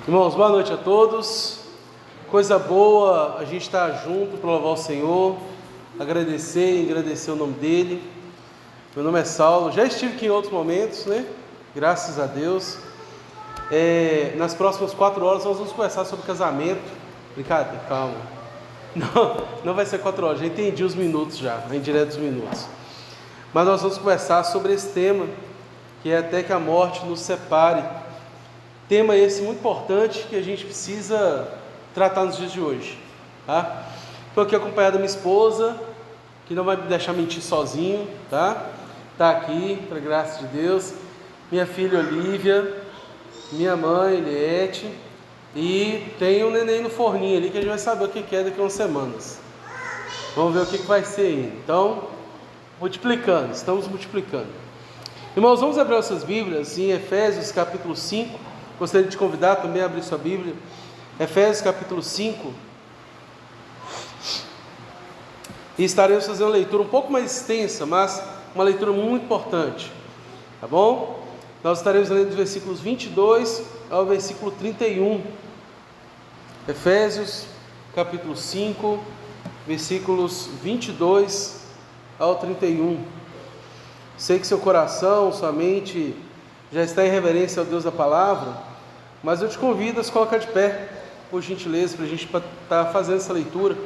Irmãos, boa noite a todos. Coisa boa a gente estar junto para louvar o Senhor, agradecer o nome dEle. Meu nome é Saulo, já estive aqui em outros momentos, né? Graças a Deus. Nas próximas 4 horas nós vamos conversar sobre casamento. Brincadeira, calma. Não vai ser 4 horas, já entendi os minutos já, vem direto dos minutos. Mas nós vamos conversar sobre esse tema, que é até que a morte nos separe. Tema esse muito importante que a gente precisa tratar nos dias de hoje, tá? Estou aqui acompanhado da minha esposa, que não vai me deixar mentir sozinho, tá? Está aqui, para graça de Deus. Minha filha Olívia, minha mãe Eliette, e tem um neném no forninho ali que a gente vai saber o que é daqui a umas semanas. Vamos ver o que vai ser ainda. Então, estamos multiplicando. Irmãos, vamos abrir nossas Bíblias em Efésios capítulo 5. Gostaria de te convidar também a abrir sua Bíblia. Efésios capítulo 5. E estaremos fazendo uma leitura um pouco mais extensa, mas uma leitura muito importante. Tá bom? Nós estaremos lendo dos versículos 22 ao versículo 31. Efésios capítulo 5, versículos 22 ao 31. Sei que seu coração, sua mente já está em reverência ao Deus da palavra, mas eu te convido a se colocar de pé, por gentileza, para a gente estar fazendo essa leitura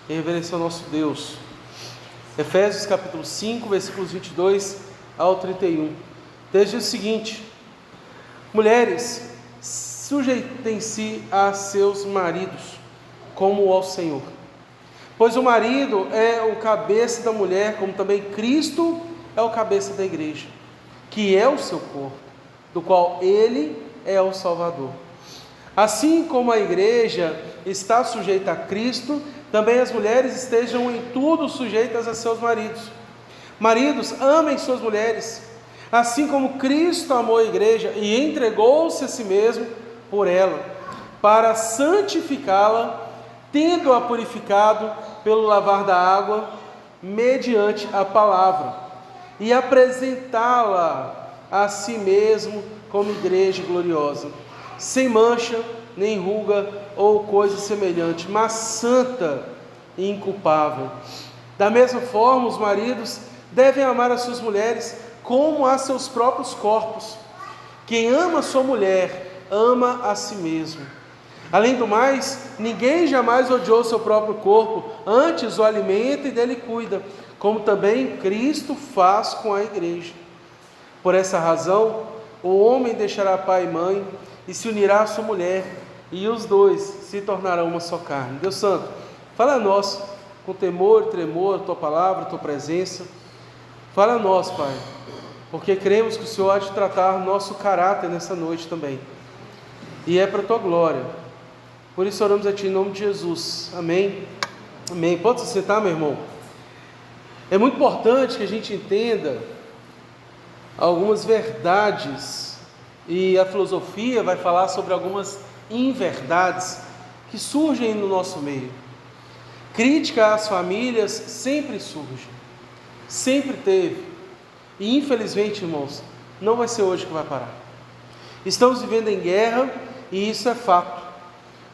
em reverência ao nosso Deus. Efésios capítulo 5, versículos 22 ao 31. Diz o seguinte: mulheres, sujeitem-se a seus maridos, como ao Senhor. Pois o marido é o cabeça da mulher, como também Cristo é o cabeça da igreja, que é o seu corpo, do qual ele é o Salvador. Assim como a igreja está sujeita a Cristo, também as mulheres estejam em tudo sujeitas a seus maridos. Maridos, amem suas mulheres, assim como Cristo amou a igreja e entregou-se a si mesmo por ela, para santificá-la, tendo-a purificado pelo lavar da água, mediante a palavra, e apresentá-la a si mesmo como igreja gloriosa, sem mancha, nem ruga ou coisa semelhante, mas santa e inculpável. Da mesma forma, os maridos devem amar as suas mulheres como a seus próprios corpos. Quem ama a sua mulher, ama a si mesmo. Além do mais, ninguém jamais odiou seu próprio corpo, antes o alimenta e dele cuida, como também Cristo faz com a igreja. Por essa razão, o homem deixará pai e mãe e se unirá à sua mulher, e os dois se tornarão uma só carne. Deus Santo, fala a nós com temor e tremor a tua palavra, a tua presença. Fala a nós, Pai, porque cremos que o Senhor há de tratar nosso caráter nessa noite também, e é para a tua glória. Por isso oramos a ti em nome de Jesus. Amém. Amém. Pode se sentar, meu irmão. É muito importante que a gente entenda algumas verdades, e a filosofia vai falar sobre algumas inverdades que surgem no nosso meio. Crítica às famílias sempre surge, sempre teve, e infelizmente, irmãos, não vai ser hoje que vai parar. Estamos vivendo em guerra, e isso é fato.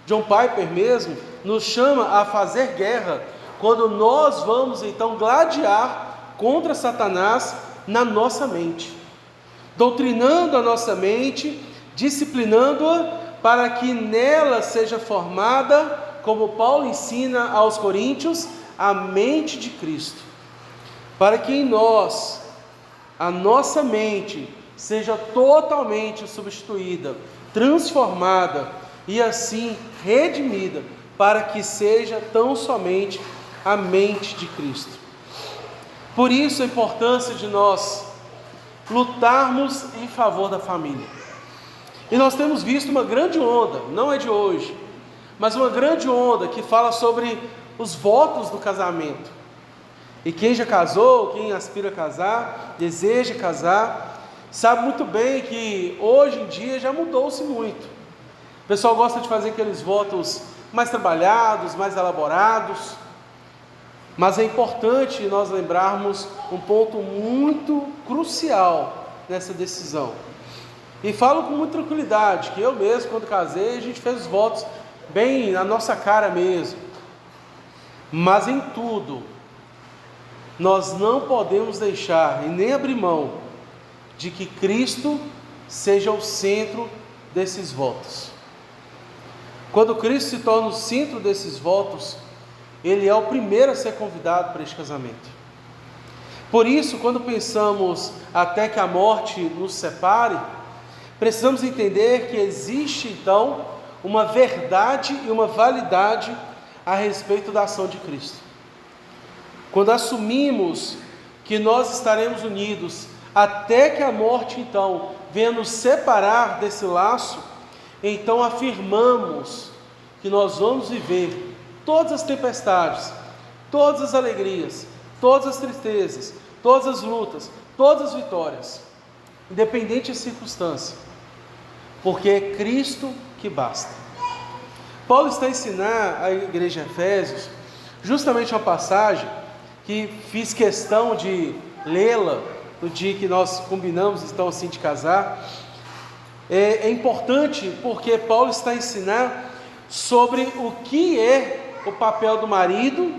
John Piper mesmo nos chama a fazer guerra quando nós vamos então gladiar contra Satanás na nossa mente, doutrinando a nossa mente, disciplinando-a para que nela seja formada, como Paulo ensina aos Coríntios, a mente de Cristo, para que em nós, a nossa mente seja totalmente substituída, transformada e assim redimida, para que seja tão somente a mente de Cristo. Por isso a importância de nós lutarmos em favor da família. E nós temos visto uma grande onda, não é de hoje, mas uma grande onda que fala sobre os votos do casamento. E quem já casou, quem aspira a casar, deseja casar, sabe muito bem que hoje em dia já mudou-se muito. O pessoal gosta de fazer aqueles votos mais trabalhados, mais elaborados, mas é importante nós lembrarmos um ponto muito crucial nessa decisão. E falo com muita tranquilidade, que eu mesmo, quando casei, a gente fez os votos bem na nossa cara mesmo. Mas em tudo, nós não podemos deixar e nem abrir mão de que Cristo seja o centro desses votos. Quando Cristo se torna o centro desses votos, Ele é o primeiro a ser convidado para este casamento. Por isso, quando pensamos até que a morte nos separe, precisamos entender que existe então uma verdade e uma validade a respeito da ação de Cristo. Quando assumimos que nós estaremos unidos até que a morte então venha nos separar desse laço, então afirmamos que nós vamos viver todas as tempestades, todas as alegrias, todas as tristezas, todas as lutas, todas as vitórias, independente da circunstância, porque é Cristo que basta. Paulo está a ensinar à igreja de Efésios justamente uma passagem que fiz questão de lê-la no dia que nós combinamos então assim de casar. É importante porque Paulo está a ensinar sobre o que é o papel do marido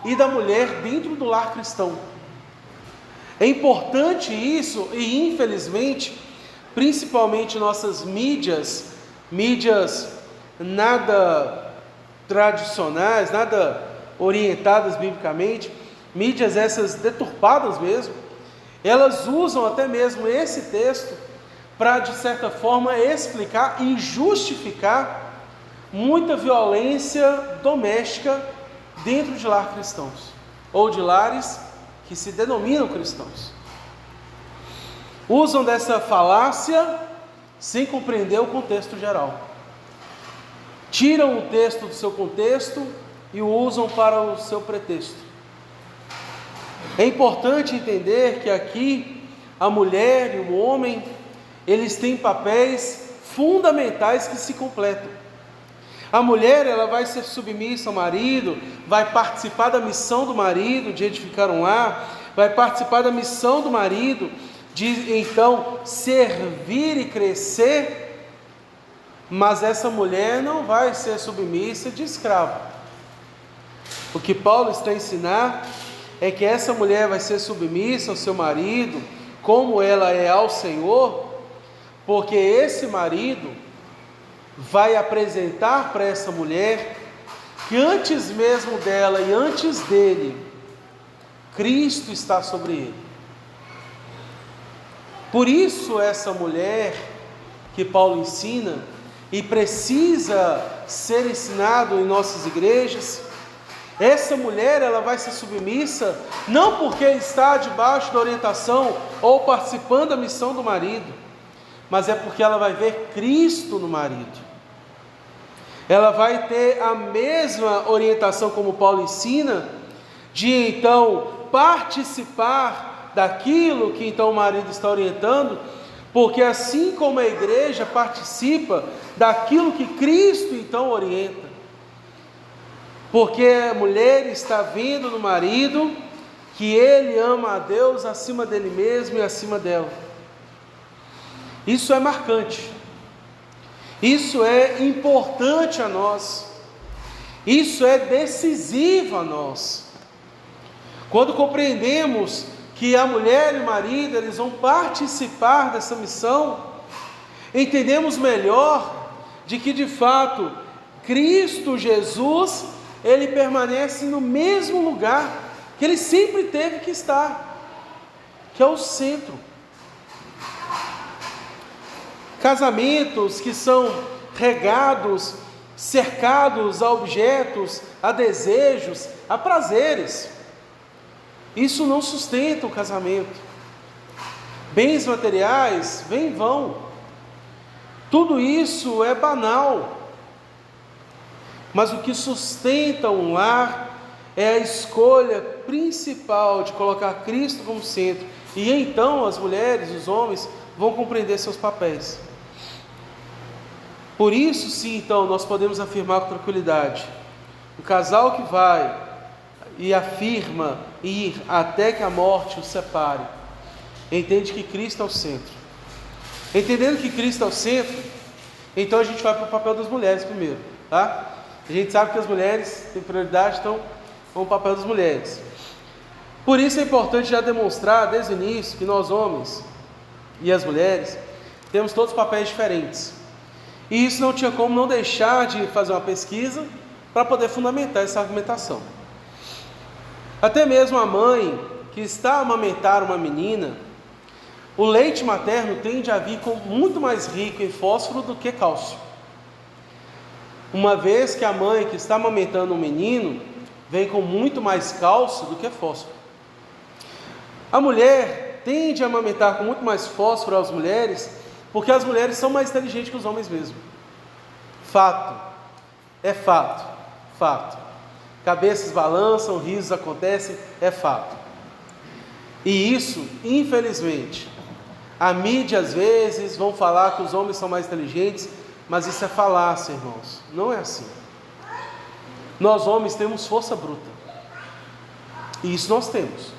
e da mulher dentro do lar cristão. É importante isso e infelizmente, principalmente nossas mídias nada tradicionais, nada orientadas biblicamente, mídias essas deturpadas mesmo, elas usam até mesmo esse texto para de certa forma explicar e justificar muita violência doméstica dentro de lar cristãos, ou de lares que se denominam cristãos. Usam dessa falácia sem compreender o contexto geral. Tiram o texto do seu contexto e o usam para o seu pretexto. É importante entender que aqui a mulher e o homem, eles têm papéis fundamentais que se completam. A mulher, ela vai ser submissa ao marido, vai participar da missão do marido de edificar um lar, vai participar da missão do marido de então servir e crescer, mas essa mulher não vai ser submissa de escravo. O que Paulo está a ensinar é que essa mulher vai ser submissa ao seu marido, como ela é ao Senhor, porque esse marido vai apresentar para essa mulher que antes mesmo dela e antes dele, Cristo está sobre ele. Por isso essa mulher que Paulo ensina e precisa ser ensinado em nossas igrejas, essa mulher ela vai ser submissa não porque está debaixo da orientação ou participando da missão do marido, mas é porque ela vai ver Cristo no marido. Ela vai ter a mesma orientação como Paulo ensina, de então participar daquilo que então o marido está orientando, porque assim como a igreja participa daquilo que Cristo então orienta, porque a mulher está vendo no marido que ele ama a Deus acima dele mesmo e acima dela. Isso é marcante, isso é importante a nós, isso é decisivo a nós. Quando compreendemos que a mulher e o marido eles vão participar dessa missão, entendemos melhor de que de fato Cristo Jesus ele permanece no mesmo lugar que ele sempre teve que estar, que é o centro. Casamentos que são regados, cercados a objetos, a desejos, a prazeres, isso não sustenta o casamento. Bens materiais vêm e vão, tudo isso é banal, mas o que sustenta um lar é a escolha principal de colocar Cristo como centro, e então as mulheres, os homens vão compreender seus papéis. Por isso sim, então, nós podemos afirmar com tranquilidade, o casal que vai e afirma ir até que a morte o separe, entende que Cristo é o centro. Entendendo que Cristo é o centro, então a gente vai para o papel das mulheres primeiro, tá? A gente sabe que as mulheres têm prioridade, então vamos para o papel das mulheres. Por isso é importante já demonstrar desde o início que nós homens e as mulheres temos todos papéis diferentes. E isso não tinha como não deixar de fazer uma pesquisa para poder fundamentar essa argumentação. Até mesmo a mãe que está a amamentar uma menina, o leite materno tende a vir muito mais rico em fósforo do que cálcio. Uma vez que a mãe que está amamentando um menino vem com muito mais cálcio do que fósforo. A mulher tende a amamentar com muito mais fósforo às mulheres, porque as mulheres são mais inteligentes que os homens mesmo. Fato. É fato. Fato. Cabeças balançam, risos acontecem, é fato. E isso, infelizmente, a mídia às vezes vão falar que os homens são mais inteligentes, mas isso é falácia, irmãos. Não é assim. Nós homens temos força bruta. E isso nós temos.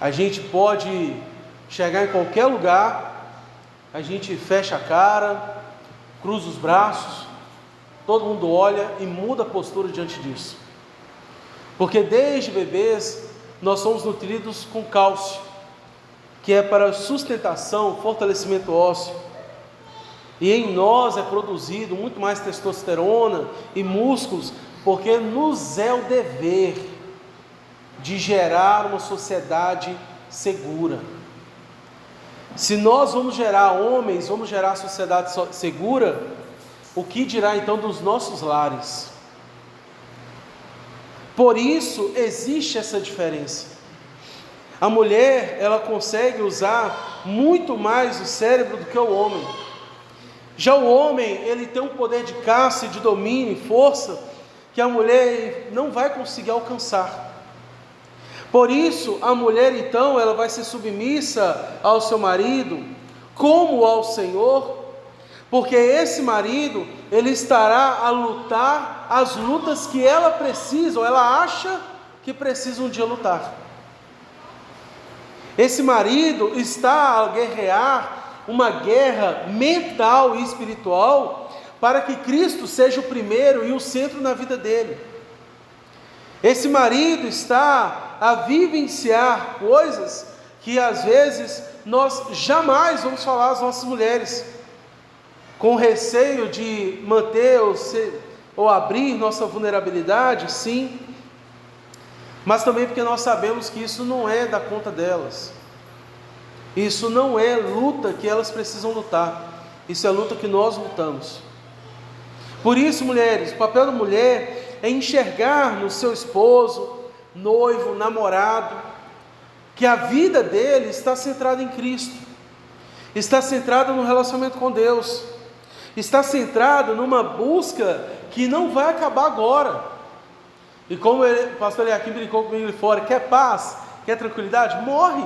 A gente pode chegar em qualquer lugar, a gente fecha a cara, cruza os braços, todo mundo olha e muda a postura diante disso. Porque desde bebês nós somos nutridos com cálcio, que é para sustentação, fortalecimento ósseo. E em nós é produzido muito mais testosterona e músculos, porque nos é o dever de gerar uma sociedade segura. Se nós vamos gerar homens, vamos gerar sociedade segura, o que dirá então dos nossos lares? Por isso existe essa diferença. A mulher, ela consegue usar muito mais o cérebro do que o homem. Já o homem, ele tem um poder de caça, de domínio e força que a mulher não vai conseguir alcançar. Por isso, a mulher então, ela vai ser submissa ao seu marido, como ao Senhor, porque esse marido, ele estará a lutar as lutas que ela precisa, ou ela acha que precisa um dia lutar. Esse marido está a guerrear uma guerra mental e espiritual, para que Cristo seja o primeiro e o centro na vida dele. Esse marido está a vivenciar coisas que às vezes nós jamais vamos falar às nossas mulheres, com receio de manter ou abrir nossa vulnerabilidade, sim, mas também porque nós sabemos que isso não é da conta delas. Isso não é luta que elas precisam lutar, isso é luta que nós lutamos. Por isso, mulheres, o papel da mulher é enxergar no seu esposo, noivo, namorado, que a vida dele está centrada em Cristo, está centrada no relacionamento com Deus, está centrado numa busca que não vai acabar agora. E como o pastor Eliakim brincou comigo ali fora, quer paz, quer tranquilidade? Morre!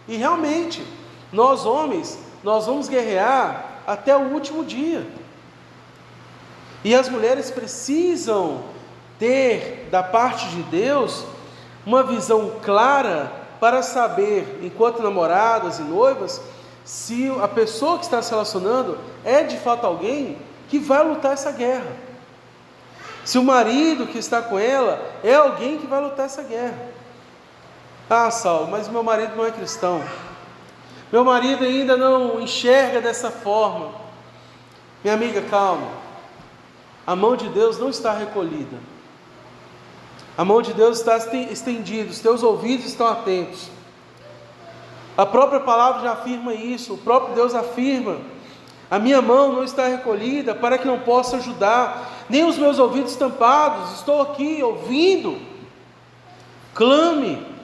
E realmente, nós homens, nós vamos guerrear até o último dia. E as mulheres precisam ter da parte de Deus uma visão clara para saber, enquanto namoradas e noivas, se a pessoa que está se relacionando é de fato alguém que vai lutar essa guerra. Se o marido que está com ela é alguém que vai lutar essa guerra. Ah, Saulo, mas meu marido não é cristão. Meu marido ainda não enxerga dessa forma. Minha amiga, calma. A mão de Deus não está recolhida. A mão de Deus está estendida, os teus ouvidos estão atentos. A própria palavra já afirma isso, o próprio Deus afirma: a minha mão não está recolhida para que não possa ajudar, nem os meus ouvidos tampados, estou aqui ouvindo. Clame.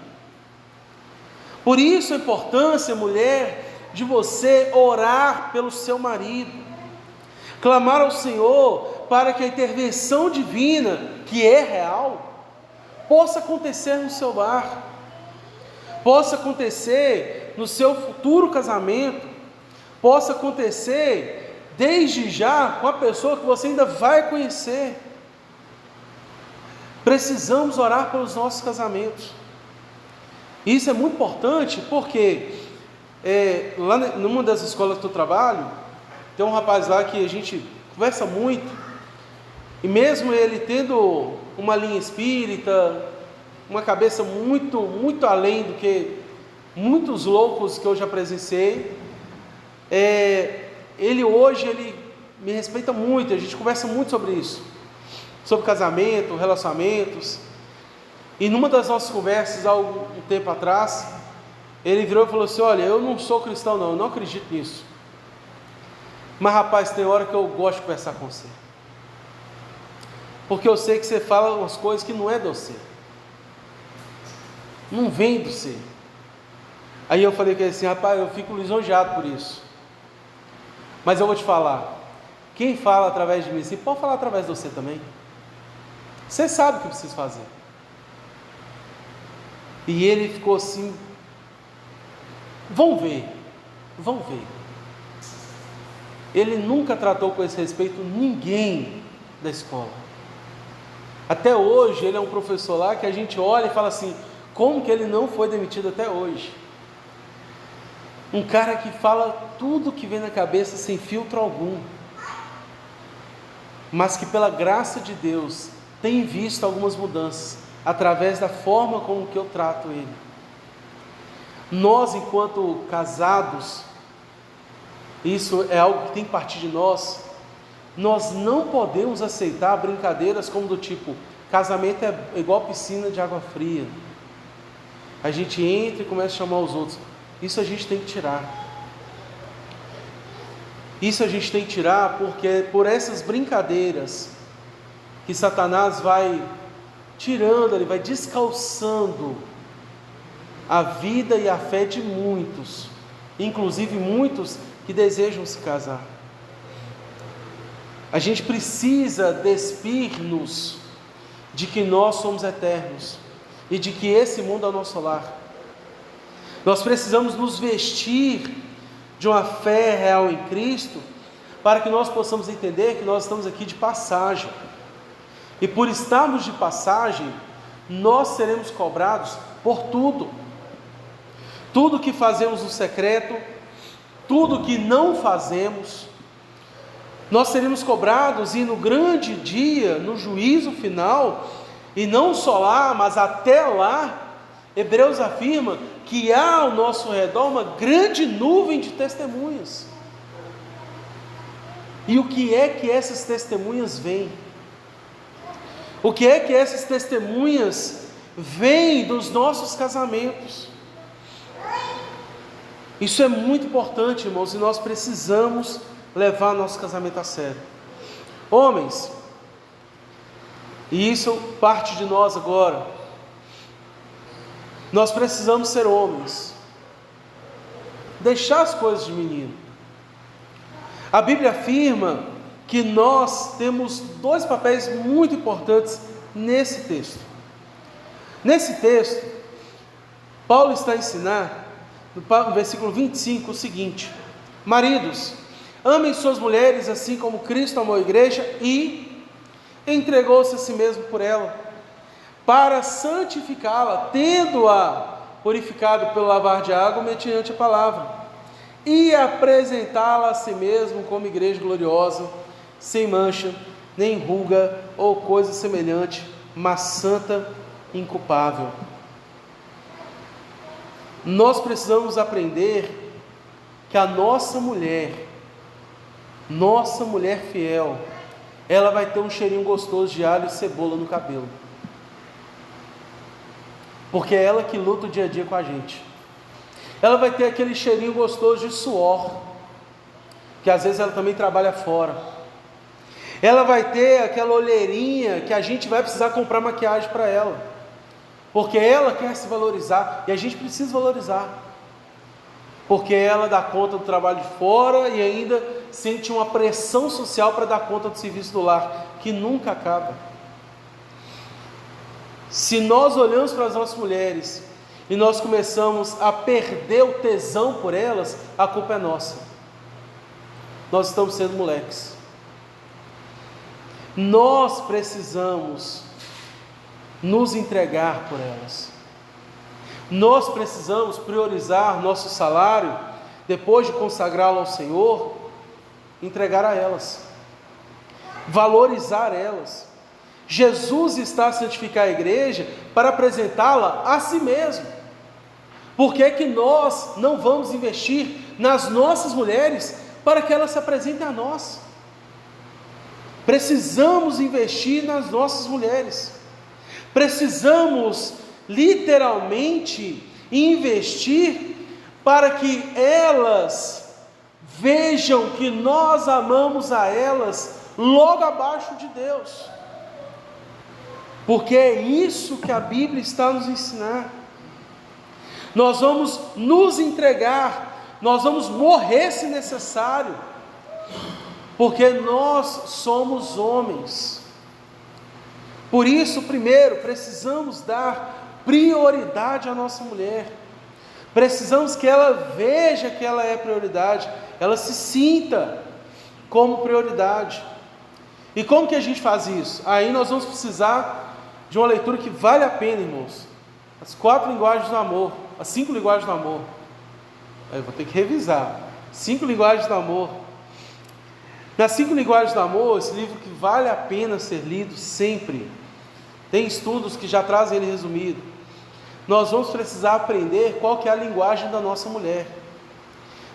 Por isso a importância, mulher, de você orar pelo seu marido, clamar ao Senhor para que a intervenção divina, que é real, possa acontecer no seu lar, possa acontecer no seu futuro casamento, possa acontecer desde já com a pessoa que você ainda vai conhecer. Precisamos orar pelos nossos casamentos. Isso é muito importante, porque Lá numa das escolas que eu trabalho, tem um rapaz lá que a gente conversa muito, e mesmo ele tendo uma linha espírita, uma cabeça muito, muito além do que muitos loucos que eu já presenciei, ele me respeita muito, a gente conversa muito sobre isso, sobre casamento, relacionamentos. E numa das nossas conversas, há um tempo atrás, ele virou e falou assim: olha, eu não sou cristão não, eu não acredito nisso, mas rapaz, tem hora que eu gosto de conversar com você, porque eu sei que você fala umas coisas que não é de você, não vem do você. Aí eu falei com ele assim: rapaz, eu fico lisonjeado por isso, mas eu vou te falar, quem fala através de mim assim, pode falar através de você também, você sabe o que precisa fazer. E ele ficou assim: vão ver. Ele nunca tratou com esse respeito ninguém da escola. Até hoje ele é um professor lá que a gente olha e fala assim: como que ele não foi demitido até hoje? Um cara que fala tudo que vem na cabeça sem filtro algum, mas que pela graça de Deus tem visto algumas mudanças através da forma como que eu trato ele. Nós, enquanto casados, isso é algo que tem que partir de nós. Nós não podemos aceitar brincadeiras como do tipo: casamento é igual piscina de água fria, a gente entra e começa a chamar os outros. Isso a gente tem que tirar. Isso a gente tem que tirar, porque é por essas brincadeiras que Satanás vai tirando, ele vai descalçando a vida e a fé de muitos, inclusive muitos que desejam se casar. A gente precisa despir-nos de que nós somos eternos e de que esse mundo é o nosso lar. Nós precisamos nos vestir de uma fé real em Cristo, para que nós possamos entender que nós estamos aqui de passagem, e por estarmos de passagem, nós seremos cobrados por tudo que fazemos no secreto, tudo que não fazemos, nós seremos cobrados, e no grande dia, no juízo final, e não só lá, mas até lá, Hebreus afirma que há ao nosso redor uma grande nuvem de testemunhas. E o que é que essas testemunhas veem? O que é que essas testemunhas veem dos nossos casamentos? Isso é muito importante, irmãos, e nós precisamos levar nosso casamento a sério. Homens, e isso parte de nós agora, nós precisamos ser homens, deixar as coisas de menino. A Bíblia afirma que nós temos dois papéis muito importantes nesse texto. Nesse texto, Paulo está a ensinar, no versículo 25, o seguinte: maridos, amem suas mulheres assim como Cristo amou a igreja e entregou-se a si mesmo por ela, para santificá-la, tendo-a purificado pelo lavar de água mediante a palavra, e apresentá-la a si mesmo como igreja gloriosa, sem mancha, nem ruga ou coisa semelhante, mas santa e inculpável. Nós precisamos aprender que a nossa mulher fiel, ela vai ter um cheirinho gostoso de alho e cebola no cabelo, porque é ela que luta o dia a dia com a gente. Ela vai ter aquele cheirinho gostoso de suor, que às vezes ela também trabalha fora. Ela vai ter aquela olheirinha que a gente vai precisar comprar maquiagem para ela, porque ela quer se valorizar, e a gente precisa valorizar, porque ela dá conta do trabalho de fora e ainda sente uma pressão social para dar conta do serviço do lar, que nunca acaba. Se nós olhamos para as nossas mulheres e nós começamos a perder o tesão por elas, a culpa é nossa. Nós estamos sendo moleques. Nós precisamos nos entregar por elas. Nós precisamos priorizar nosso salário depois de consagrá-la ao Senhor, entregar a elas, valorizar elas. Jesus está a santificar a igreja para apresentá-la a si mesmo. Por que que nós não vamos investir nas nossas mulheres para que elas se apresentem a nós? Precisamos investir nas nossas mulheres. Precisamos literalmente investir para que elas vejam que nós amamos a elas logo abaixo de Deus. Porque é isso que a Bíblia está a nos ensinar. Nós vamos nos entregar, nós vamos morrer se necessário, porque nós somos homens. Por isso, primeiro, precisamos dar prioridade à nossa mulher. Precisamos que ela veja que ela é prioridade, ela se sinta como prioridade. E como que a gente faz isso? Aí nós vamos precisar de uma leitura que vale a pena, irmãos. As 4 linguagens do amor, as 5 linguagens do amor. Eu vou ter que revisar. 5 linguagens do amor. Nas 5 linguagens do amor, esse livro que vale a pena ser lido sempre. Tem estudos que já trazem ele resumido. Nós vamos precisar aprender qual que é a linguagem da nossa mulher.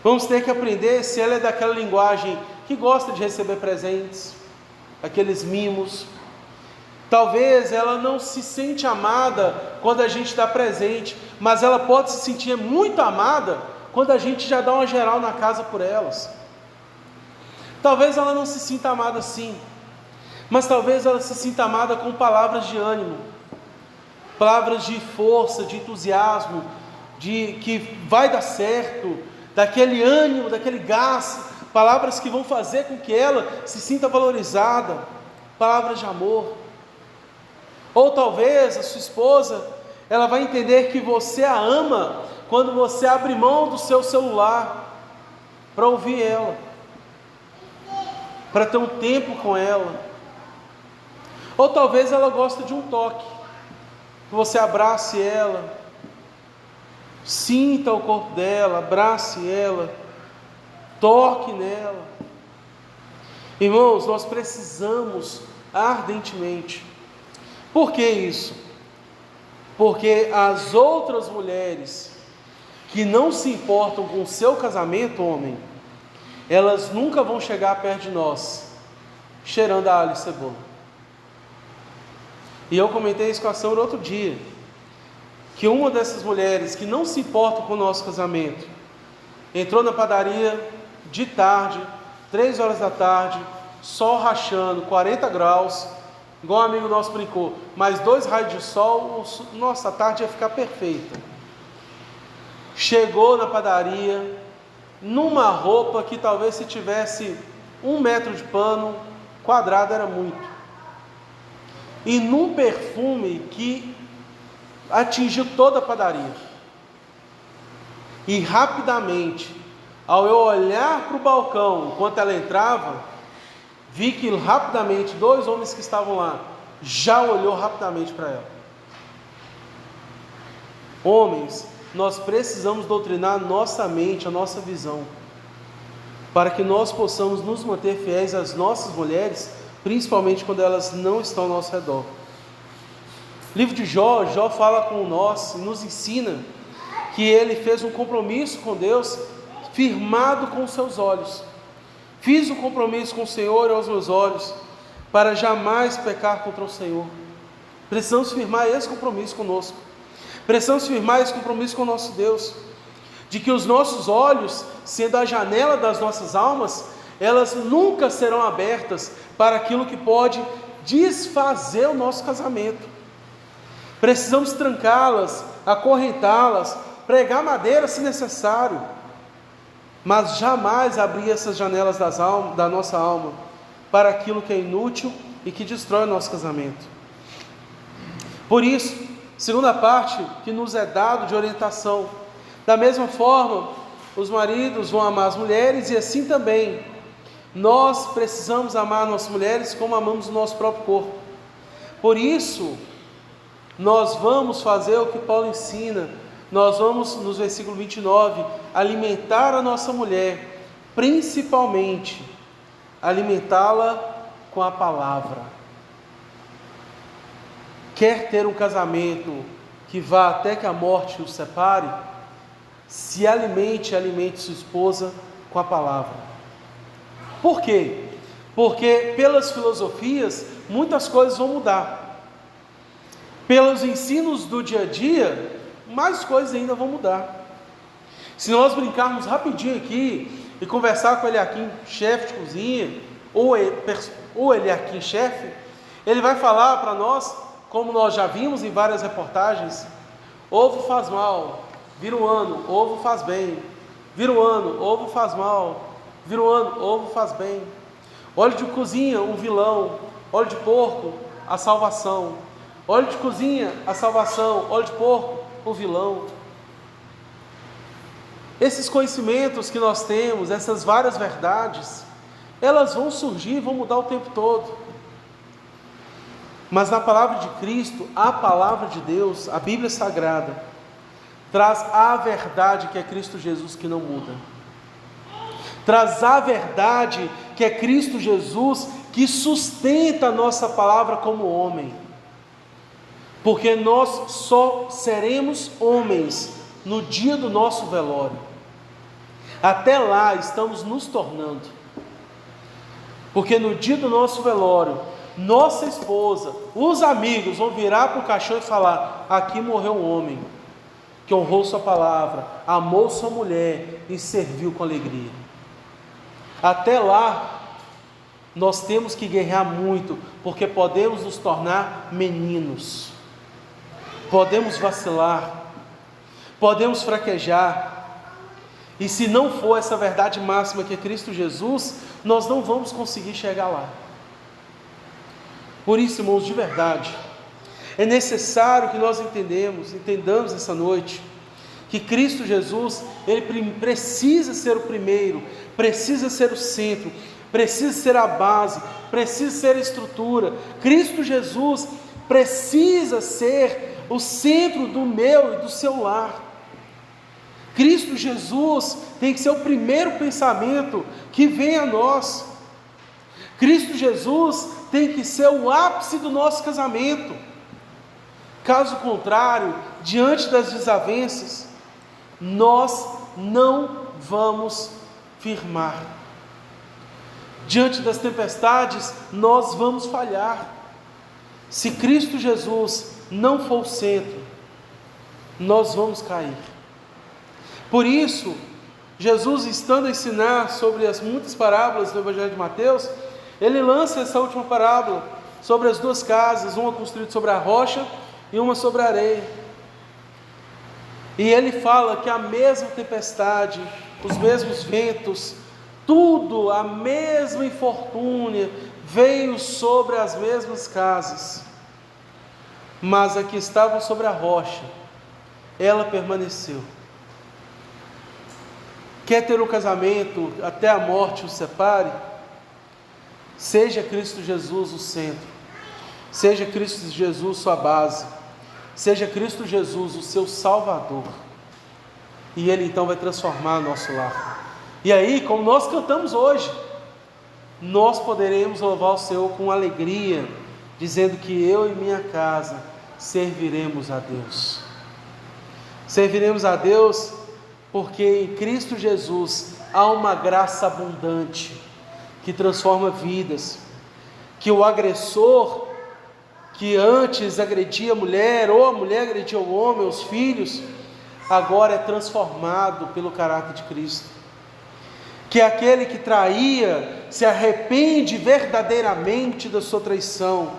Vamos ter que aprender se ela é daquela linguagem que gosta de receber presentes, aqueles mimos. Talvez ela não se sente amada quando a gente dá presente, mas ela pode se sentir muito amada quando a gente já dá uma geral na casa por elas. Talvez ela não se sinta amada assim, mas talvez ela se sinta amada com palavras de ânimo, palavras de força, de entusiasmo, de que vai dar certo, daquele ânimo, daquele gás, palavras que vão fazer com que ela se sinta valorizada, palavras de amor. Ou talvez a sua esposa, ela vai entender que você a ama quando você abre mão do seu celular para ouvir ela, para ter um tempo com ela. Ou talvez ela goste de um toque, que você abrace ela, sinta o corpo dela, abrace ela, toque nela. Irmãos, nós precisamos ardentemente. Por que isso? Porque as outras mulheres que não se importam com o seu casamento, homem, elas nunca vão chegar perto de nós cheirando a alho e cebola. E eu comentei isso com a Sandra outro dia, que uma dessas mulheres que não se importam com o nosso casamento entrou na padaria de tarde, 3 horas da tarde, sol rachando, 40 graus, igual um amigo nosso brincou, mais 2 raios de sol, nossa, a tarde ia ficar perfeita. Chegou na padaria, numa roupa que talvez se tivesse 1 metro de pano, quadrado era muito. E num perfume que atingiu toda a padaria. E rapidamente, ao eu olhar para o balcão, enquanto ela entrava, vi que rapidamente 2 homens que estavam lá, já olhou rapidamente para ela. Homens, nós precisamos doutrinar nossa mente, a nossa visão, para que nós possamos nos manter fiéis às nossas mulheres, principalmente quando elas não estão ao nosso redor. O livro de Jó fala com nós, nos ensina que ele fez um compromisso com Deus, firmado com os seus olhos. Fiz um compromisso com o Senhor aos meus olhos, para jamais pecar contra o Senhor. Precisamos firmar esse compromisso conosco. Precisamos firmar esse compromisso com o nosso Deus, de que os nossos olhos, sendo a janela das nossas almas, elas nunca serão abertas para aquilo que pode desfazer o nosso casamento. Precisamos trancá-las, acorrentá-las, pregar madeira se necessário, mas jamais abrir essas janelas da nossa alma para aquilo que é inútil e que destrói o nosso casamento. Por isso, segunda parte que nos é dado de orientação, da mesma forma, os maridos vão amar as mulheres e assim também nós precisamos amar nossas mulheres como amamos o nosso próprio corpo. Por isso, nós vamos fazer o que Paulo ensina nós vamos, no versículo 29, alimentar a nossa mulher, principalmente alimentá-la com a palavra. Quer ter um casamento que vá até que a morte os separe? Se alimente sua esposa com a palavra. Por quê? Porque pelas filosofias, muitas coisas vão mudar. Pelos ensinos do dia a dia, mais coisas ainda vão mudar. Se nós brincarmos rapidinho aqui e conversar com o Eliakim, chefe de cozinha, ou Eliakim, chefe, ele vai falar para nós, como nós já vimos em várias reportagens: ovo faz mal, vira um ano, ovo faz bem, vira um ano, ovo faz mal, vira um ano, ovo faz bem. Óleo de cozinha, um vilão; óleo de porco, a salvação; óleo de cozinha, a salvação; óleo de porco, o vilão. Esses conhecimentos que nós temos, essas várias verdades, elas vão surgir, vão mudar o tempo todo. Mas na palavra de Cristo, a palavra de Deus, a Bíblia Sagrada, traz a verdade que é Cristo Jesus, que não muda. Traz a verdade que é Cristo Jesus, que sustenta a nossa palavra como homem. Porque nós só seremos homens no dia do nosso velório. Até lá estamos nos tornando. Porque no dia do nosso velório, nossa esposa, os amigos vão virar para o caixão e falar: aqui morreu um homem que honrou sua palavra, amou sua mulher e serviu com alegria. Até lá, nós temos que guerrear muito, porque podemos nos tornar meninos, podemos vacilar, podemos fraquejar, e se não for essa verdade máxima que é Cristo Jesus, nós não vamos conseguir chegar lá. Por isso, irmãos, de verdade, é necessário que nós entendamos essa noite, que Cristo Jesus, Ele precisa ser o primeiro, precisa ser o centro, precisa ser a base, precisa ser a estrutura. Cristo Jesus precisa ser o centro do meu e do seu lar. Cristo Jesus tem que ser o primeiro pensamento que vem a nós. Cristo Jesus tem que ser o ápice do nosso casamento. Caso contrário, diante das desavenças, nós não vamos firmar. Diante das tempestades, nós vamos falhar. Se Cristo Jesus não for o centro, nós vamos cair. Por isso, Jesus, estando a ensinar sobre as muitas parábolas do Evangelho de Mateus, ele lança essa última parábola sobre as duas casas, uma construída sobre a rocha e uma sobre a areia. E ele fala que a mesma tempestade, os mesmos ventos, tudo, a mesma infortúnia veio sobre as mesmas casas, mas a que estava sobre a rocha, ela permaneceu. Quer ter um casamento até a morte o separe? Seja Cristo Jesus o centro, seja Cristo Jesus sua base, seja Cristo Jesus o seu Salvador, e Ele então vai transformar nosso lar. E aí, como nós cantamos hoje, nós poderemos louvar o Senhor com alegria, dizendo que eu e minha casa serviremos a Deus. Serviremos a Deus porque em Cristo Jesus há uma graça abundante que transforma vidas, que o agressor que antes agredia a mulher, ou a mulher agredia o homem, os filhos, agora é transformado pelo caráter de Cristo. Que aquele que traía se arrepende verdadeiramente da sua traição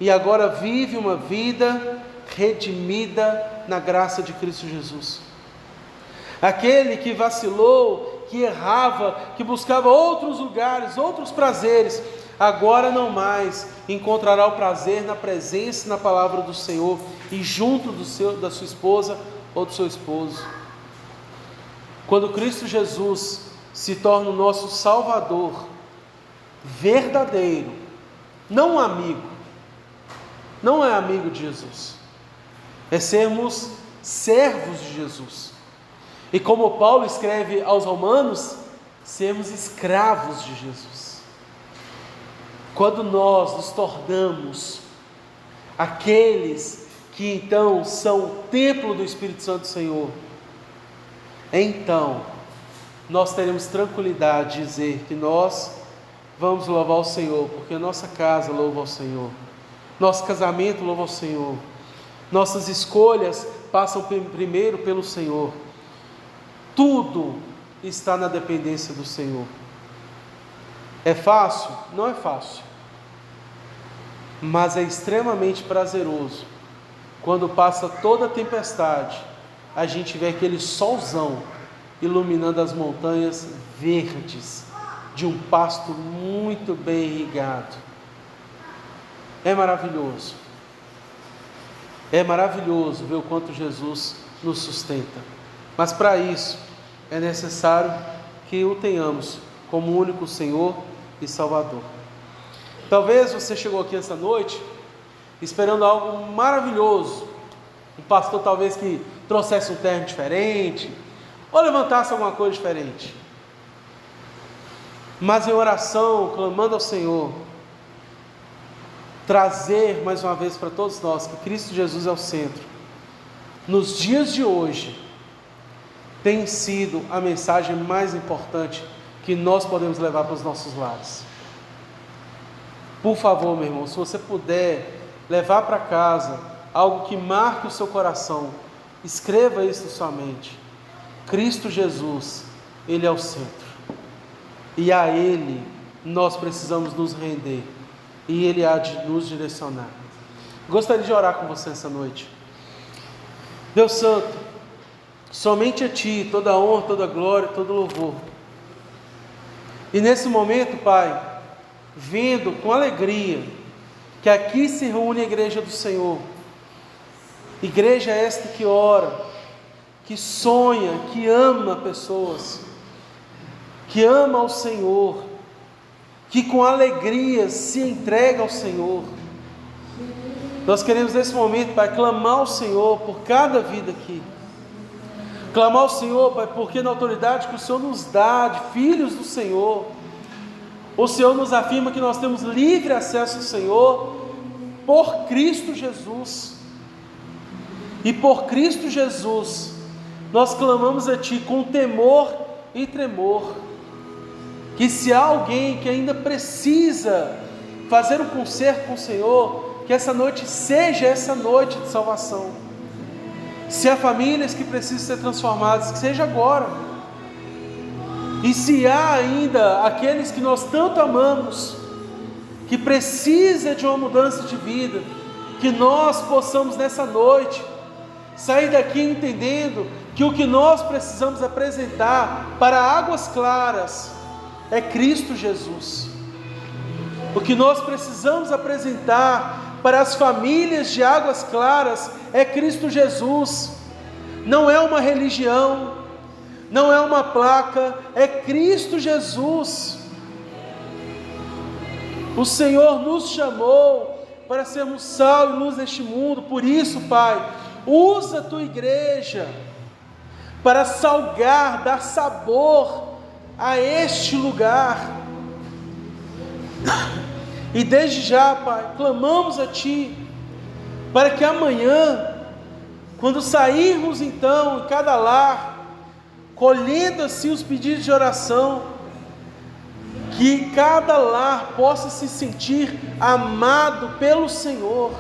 e agora vive uma vida redimida na graça de Cristo Jesus. Aquele que vacilou, que errava, que buscava outros lugares, outros prazeres, agora não mais encontrará o prazer na presença e na palavra do Senhor e junto da sua esposa ou do seu esposo. Quando Cristo Jesus se torna o nosso Salvador verdadeiro, não um amigo, não é amigo de Jesus, é sermos servos de Jesus. E como Paulo escreve aos Romanos, sermos escravos de Jesus. Quando nós nos tornamos aqueles que então são o templo do Espírito Santo do Senhor, então nós teremos tranquilidade de dizer que nós vamos louvar o Senhor, porque nossa casa louva ao Senhor, nosso casamento louva ao Senhor, nossas escolhas passam primeiro pelo Senhor, tudo está na dependência do Senhor. É fácil? Não é fácil, mas é extremamente prazeroso quando passa toda a tempestade, a gente vê aquele solzão iluminando as montanhas verdes de um pasto muito bem irrigado. É maravilhoso ver o quanto Jesus nos sustenta, mas para isso é necessário que o tenhamos como único Senhor e Salvador. Talvez você chegou aqui essa noite esperando algo maravilhoso, um pastor talvez que trouxesse um terno diferente, ou levantasse alguma coisa diferente, mas em oração, clamando ao Senhor, trazer mais uma vez para todos nós que Cristo Jesus é o centro. Nos dias de hoje, tem sido a mensagem mais importante que nós podemos levar para os nossos lares. Por favor, meu irmão, se você puder levar para casa algo que marque o seu coração, escreva isso na sua mente. Cristo Jesus, Ele é o centro, e a Ele nós precisamos nos render, e Ele há de nos direcionar. Gostaria de orar com você essa noite. Deus Santo, somente a Ti toda a honra, toda a glória, todo o louvor. E nesse momento, Pai, vendo com alegria que aqui se reúne a igreja do Senhor, igreja esta que ora, que sonha, que ama pessoas, que ama ao Senhor, que com alegria se entrega ao Senhor. Nós queremos nesse momento, Pai, clamar ao Senhor por cada vida aqui, clamar ao Senhor, Pai, porque na autoridade que o Senhor nos dá, de filhos do Senhor, o Senhor nos afirma que nós temos livre acesso ao Senhor, por Cristo Jesus, e por Cristo Jesus, nós clamamos a Ti com temor e tremor, que se há alguém que ainda precisa fazer um concerto com o Senhor, que essa noite seja essa noite de salvação. Se há famílias que precisam ser transformadas, que seja agora. E se há ainda aqueles que nós tanto amamos, que precisa de uma mudança de vida, que nós possamos nessa noite sair daqui entendendo que o que nós precisamos apresentar para águas claras é Cristo Jesus. O que nós precisamos apresentar para as famílias de águas claras é Cristo Jesus. Não é uma religião, não é uma placa, é Cristo Jesus. O Senhor nos chamou para sermos sal e luz neste mundo. Por isso, Pai, usa a Tua igreja para salgar, dar sabor a este lugar. E desde já, Pai, clamamos a Ti, para que amanhã, quando sairmos então em cada lar, colhendo assim os pedidos de oração, que cada lar possa se sentir amado pelo Senhor,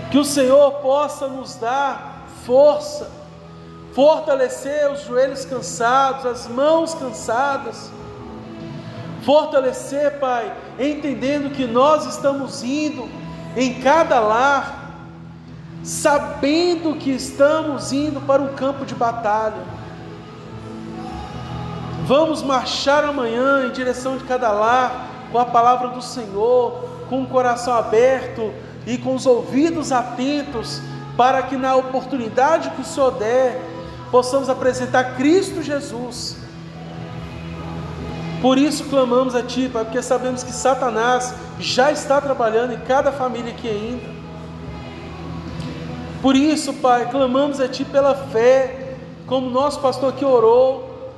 que o Senhor possa nos dar força, fortalecer os joelhos cansados, as mãos cansadas, fortalecer, Pai, entendendo que nós estamos indo em cada lar, sabendo que estamos indo para um campo de batalha. Vamos marchar amanhã em direção de cada lar, com a palavra do Senhor, com o coração aberto e com os ouvidos atentos, para que na oportunidade que o Senhor der, possamos apresentar Cristo Jesus. Por isso clamamos a Ti, Pai, porque sabemos que Satanás já está trabalhando em cada família aqui ainda. Por isso, Pai, clamamos a Ti pela fé, como nosso pastor aqui orou,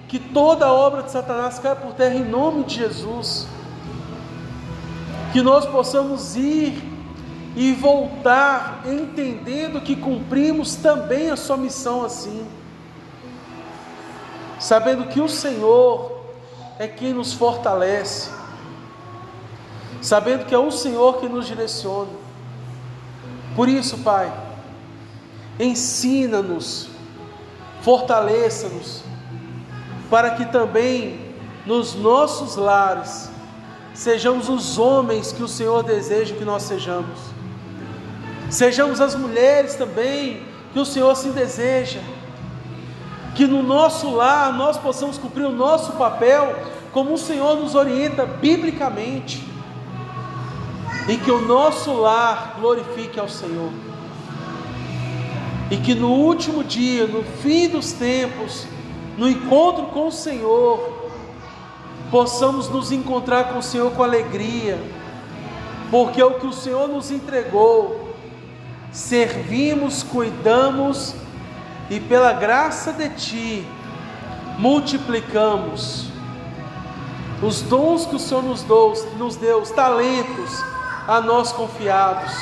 que toda a obra de Satanás caia por terra em nome de Jesus, que nós possamos ir e voltar entendendo que cumprimos também a sua missão assim, sabendo que o Senhor é quem nos fortalece, sabendo que é o Senhor que nos direciona. Por isso, Pai, ensina-nos, fortaleça-nos, para que também nos nossos lares sejamos os homens que o Senhor deseja que nós sejamos, sejamos as mulheres também que o Senhor assim deseja, que no nosso lar nós possamos cumprir o nosso papel como o Senhor nos orienta biblicamente, e que o nosso lar glorifique ao Senhor, e que no último dia, no fim dos tempos, no encontro com o Senhor, possamos nos encontrar com o Senhor com alegria, porque o que o Senhor nos entregou, servimos, cuidamos, e pela graça de Ti, multiplicamos os dons que o Senhor nos deu, os talentos a nós confiados,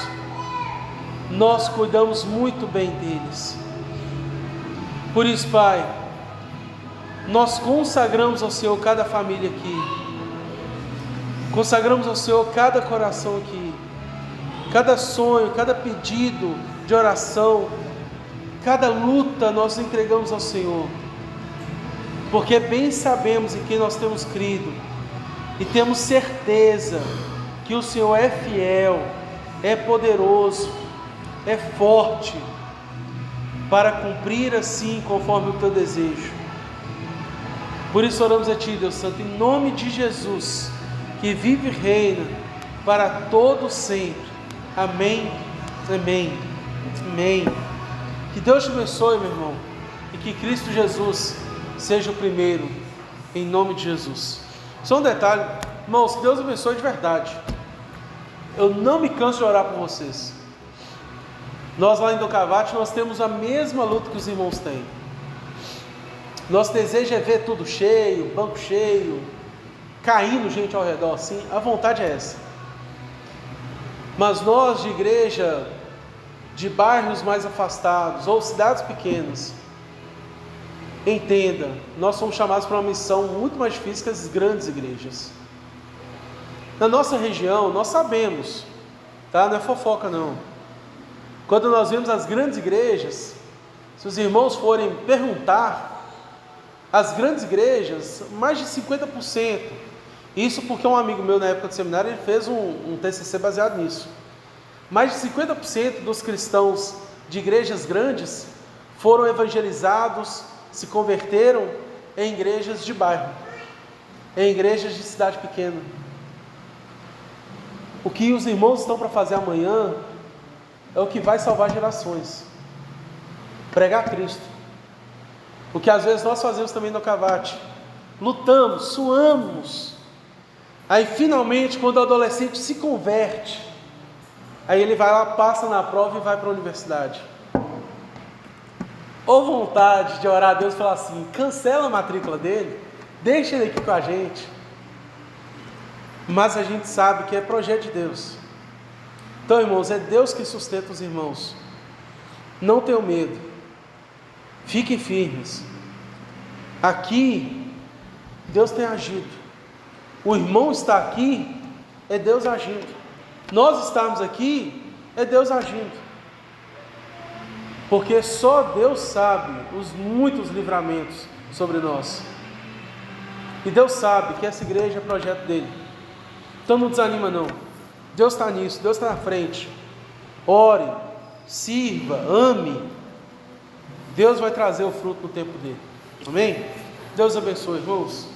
nós cuidamos muito bem deles. Por isso, Pai, nós consagramos ao Senhor cada família aqui, consagramos ao Senhor cada coração aqui, cada sonho, cada pedido de oração, cada luta nós entregamos ao Senhor, porque bem sabemos em quem nós temos crido, e temos certeza que o Senhor é fiel, é poderoso, é forte, para cumprir assim conforme o Teu desejo. Por isso oramos a Ti, Deus Santo, em nome de Jesus, que vive e reina para todo sempre. Amém, amém, amém. Que Deus te abençoe, meu irmão, e que Cristo Jesus seja o primeiro, em nome de Jesus. Só um detalhe, irmãos, que Deus abençoe de verdade. Eu não me canso de orar por vocês. Nós lá em Docavate, nós temos a mesma luta que os irmãos têm. Nosso desejo é ver tudo cheio, banco cheio, caindo gente ao redor assim, a vontade é essa. Mas nós de igreja, de bairros mais afastados, ou cidades pequenas, entenda, nós somos chamados para uma missão muito mais difícil que as grandes igrejas. Na nossa região, nós sabemos, tá? Não é fofoca não. Quando nós vemos as grandes igrejas, se os irmãos forem perguntar, as grandes igrejas, mais de 50%, isso porque um amigo meu na época do seminário, ele fez um TCC baseado nisso, mais de 50% dos cristãos de igrejas grandes foram evangelizados, se converteram em igrejas de bairro, em igrejas de cidade pequena. O que os irmãos estão para fazer amanhã é o que vai salvar gerações, pregar Cristo. O que às vezes nós fazemos também no Cavate, lutamos, suamos, aí finalmente quando o adolescente se converte, aí ele vai lá, passa na prova e vai para a universidade. Ou vontade de orar a Deus e falar assim, cancela a matrícula dele, deixa ele aqui com a gente. Mas a gente sabe que é projeto de Deus. Então, irmãos, é Deus que sustenta os irmãos. Não tenham medo, fiquem firmes. Aqui Deus tem agido. O irmão está aqui, é Deus agindo. Nós estamos aqui, é Deus agindo. Porque só Deus sabe os muitos livramentos sobre nós. E Deus sabe que essa igreja é projeto dele. Então não desanima não. Deus está nisso, Deus está na frente. Ore, sirva, ame. Deus vai trazer o fruto no tempo dele. Amém? Deus abençoe, irmãos.